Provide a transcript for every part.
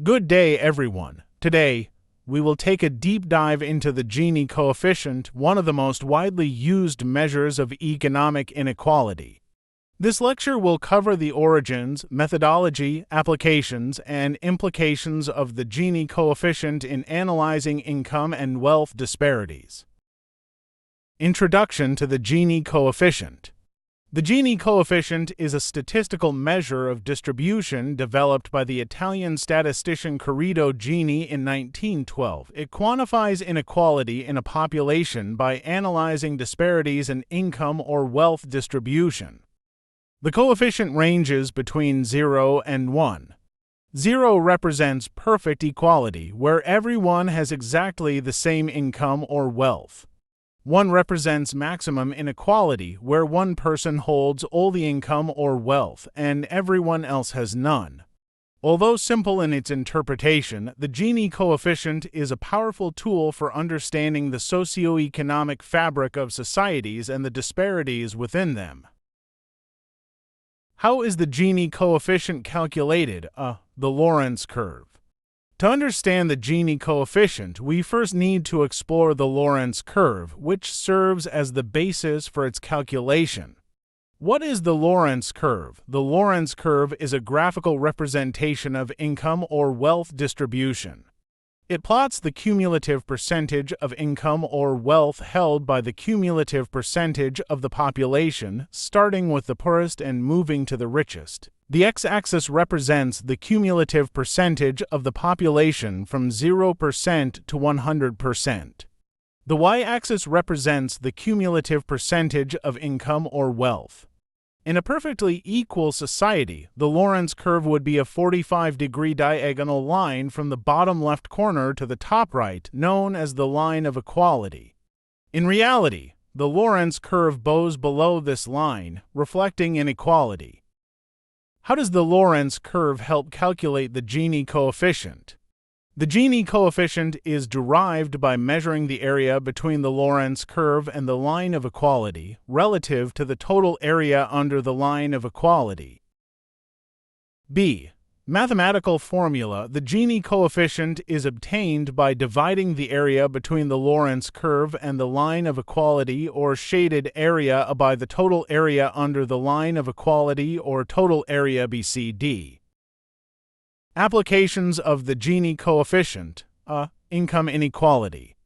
Good day, everyone. Today, we will take a deep dive into the Gini coefficient, one of the most widely used measures of economic inequality. This lecture will cover the origins, methodology, applications, and implications of the Gini coefficient in analyzing income and wealth disparities. Introduction to the Gini coefficient. The Gini coefficient is a statistical measure of distribution developed by the Italian statistician Gini in 1912. It quantifies inequality in a population by analyzing disparities in income or wealth distribution. The coefficient ranges between 0 and 1. 0 represents perfect equality, where everyone has exactly the same income or wealth. 1 represents maximum inequality, where one person holds all the income or wealth and everyone else has none. Although simple in its interpretation, the Gini coefficient is a powerful tool for understanding the socio-economic fabric of societies and the disparities within them. How is the Gini coefficient calculated? The Lorenz curve. To understand the Gini coefficient, we first need to explore the Lorenz curve, which serves as the basis for its calculation. What is the Lorenz curve? The Lorenz curve is a graphical representation of income or wealth distribution. It plots the cumulative percentage of income or wealth held by the cumulative percentage of the population, starting with the poorest and moving to the richest. The x-axis represents the cumulative percentage of the population from 0% to 100%. The y-axis represents the cumulative percentage of income or wealth. In a perfectly equal society, the Lorenz curve would be a 45-degree diagonal line from the bottom left corner to the top right, known as the line of equality. In reality, the Lorenz curve bows below this line, reflecting inequality. How does the Lorenz curve help calculate the Gini coefficient? The Gini coefficient is derived by measuring the area between the Lorenz curve and the line of equality relative to the total area under the line of equality. B. Mathematical formula. The Gini coefficient is obtained by dividing the area between the Lorenz curve and the line of equality or shaded area by the total area under the line of equality or total area BCD. Applications of the Gini coefficient. Income inequality.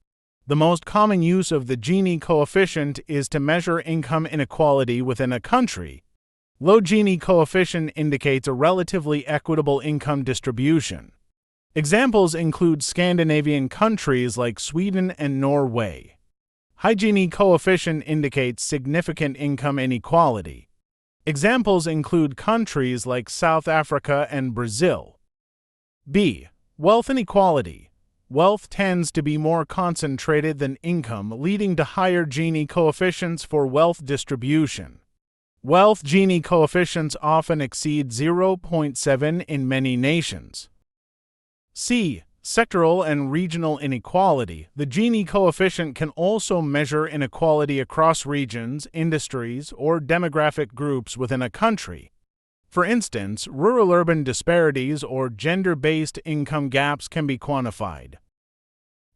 The most common use of the Gini coefficient is to measure income inequality within a country. Low Gini coefficient indicates a relatively equitable income distribution. Examples include Scandinavian countries like Sweden and Norway. High Gini coefficient indicates significant income inequality. Examples include countries like South Africa and Brazil. B. Wealth inequality. Wealth tends to be more concentrated than income, leading to higher Gini coefficients for wealth distribution. Wealth Gini coefficients often exceed 0.7 in many nations. C. Sectoral and regional inequality. The Gini coefficient can also measure inequality across regions, industries, or demographic groups within a country. For instance, rural-urban disparities or gender-based income gaps can be quantified.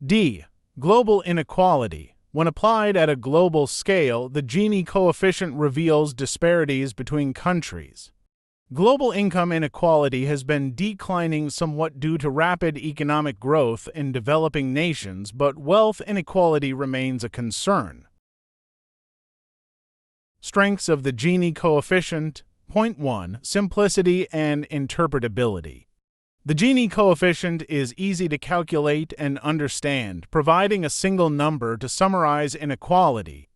D. Global inequality. When applied at a global scale, the Gini coefficient reveals disparities between countries. Global income inequality has been declining somewhat due to rapid economic growth in developing nations, but wealth inequality remains a concern. Strengths of the Gini coefficient. Point 1. Simplicity and interpretability. The Gini coefficient is easy to calculate and understand, providing a single number to summarize inequality.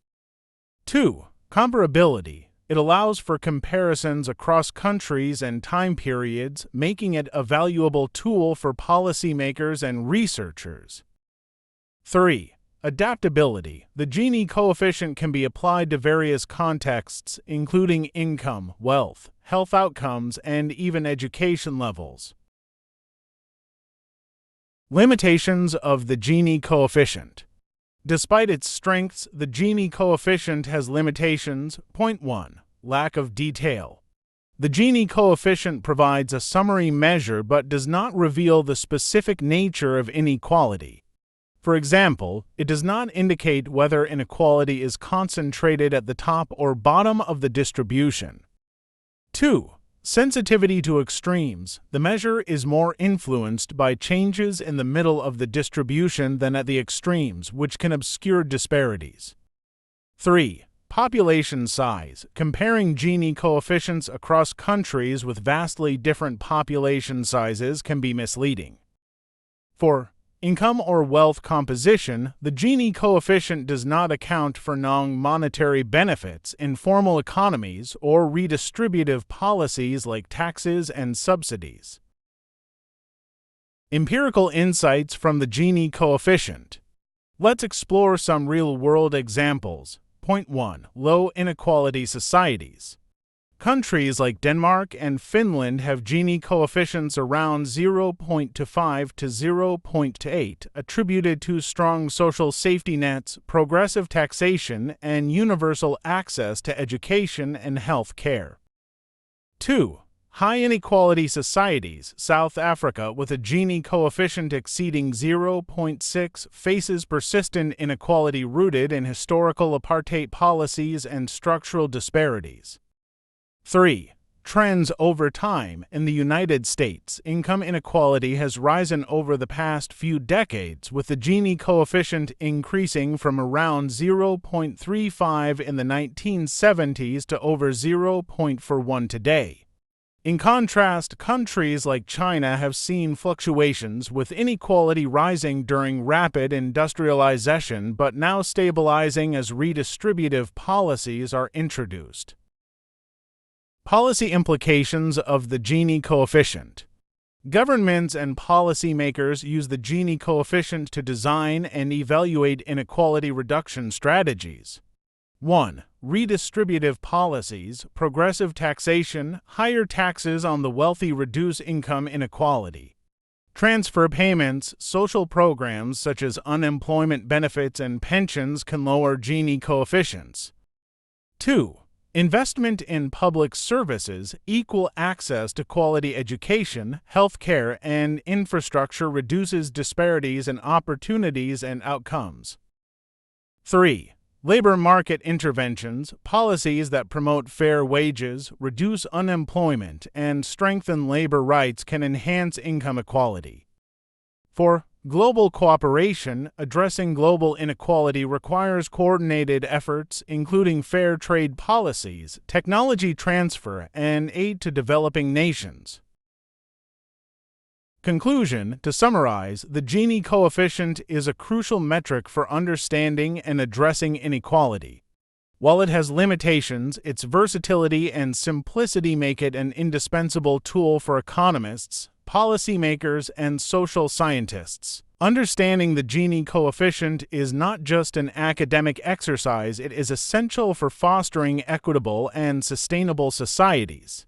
2. Comparability. It allows for comparisons across countries and time periods, making it a valuable tool for policymakers and researchers. 3. Adaptability. The Gini coefficient can be applied to various contexts, including income, wealth, health outcomes, and even education levels. Limitations of the Gini coefficient. Despite its strengths, the Gini coefficient has limitations. Point 1. Lack of detail. The Gini coefficient provides a summary measure but does not reveal the specific nature of inequality. For example, it does not indicate whether inequality is concentrated at the top or bottom of the distribution. 2. Sensitivity to extremes. The measure is more influenced by changes in the middle of the distribution than at the extremes, which can obscure disparities. 3. Population size. Comparing Gini coefficients across countries with vastly different population sizes can be misleading. 4. Income or wealth composition. The Gini coefficient does not account for non-monetary benefits, informal economies, or redistributive policies like taxes and subsidies. Empirical insights from the Gini coefficient. Let's explore some real-world examples. Point 1. Low inequality societies. Countries like Denmark and Finland have Gini coefficients around 0.25 to 0.8, attributed to strong social safety nets, progressive taxation, and universal access to education and health care. 2. High inequality societies. South Africa, with a Gini coefficient exceeding 0.6, faces persistent inequality rooted in historical apartheid policies and structural disparities. 3. Trends over time. In the United States, income inequality has risen over the past few decades, with the Gini coefficient increasing from around 0.35 in the 1970s to over 0.41 today. In contrast, countries like China have seen fluctuations, with inequality rising during rapid industrialization but now stabilizing as redistributive policies are introduced. Policy implications of the Gini coefficient. Governments and policymakers use the Gini coefficient to design and evaluate inequality reduction strategies. 1. Redistributive policies. Progressive taxation. Higher taxes on the wealthy reduce income inequality. Transfer payments. Social programs such as unemployment benefits and pensions can lower Gini coefficients. 2. Investment in public services. Equal access to quality education, health care, and infrastructure reduces disparities in opportunities and outcomes. 3. Labor market interventions. Policies that promote fair wages, reduce unemployment, and strengthen labor rights can enhance income equality. 4. Global cooperation. Addressing global inequality requires coordinated efforts, including fair trade policies, technology transfer, and aid to developing nations. Conclusion. To summarize, the Gini coefficient is a crucial metric for understanding and addressing inequality. While it has limitations, its versatility and simplicity make it an indispensable tool for economists, policymakers, and social scientists. Understanding the Gini coefficient is not just an academic exercise, it is essential for fostering equitable and sustainable societies.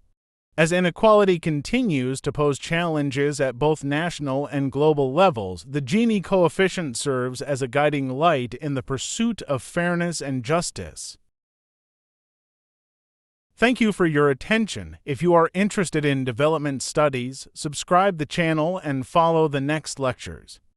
As inequality continues to pose challenges at both national and global levels, the Gini coefficient serves as a guiding light in the pursuit of fairness and justice. Thank you for your attention. If you are interested in development studies, subscribe the channel and follow the next lectures.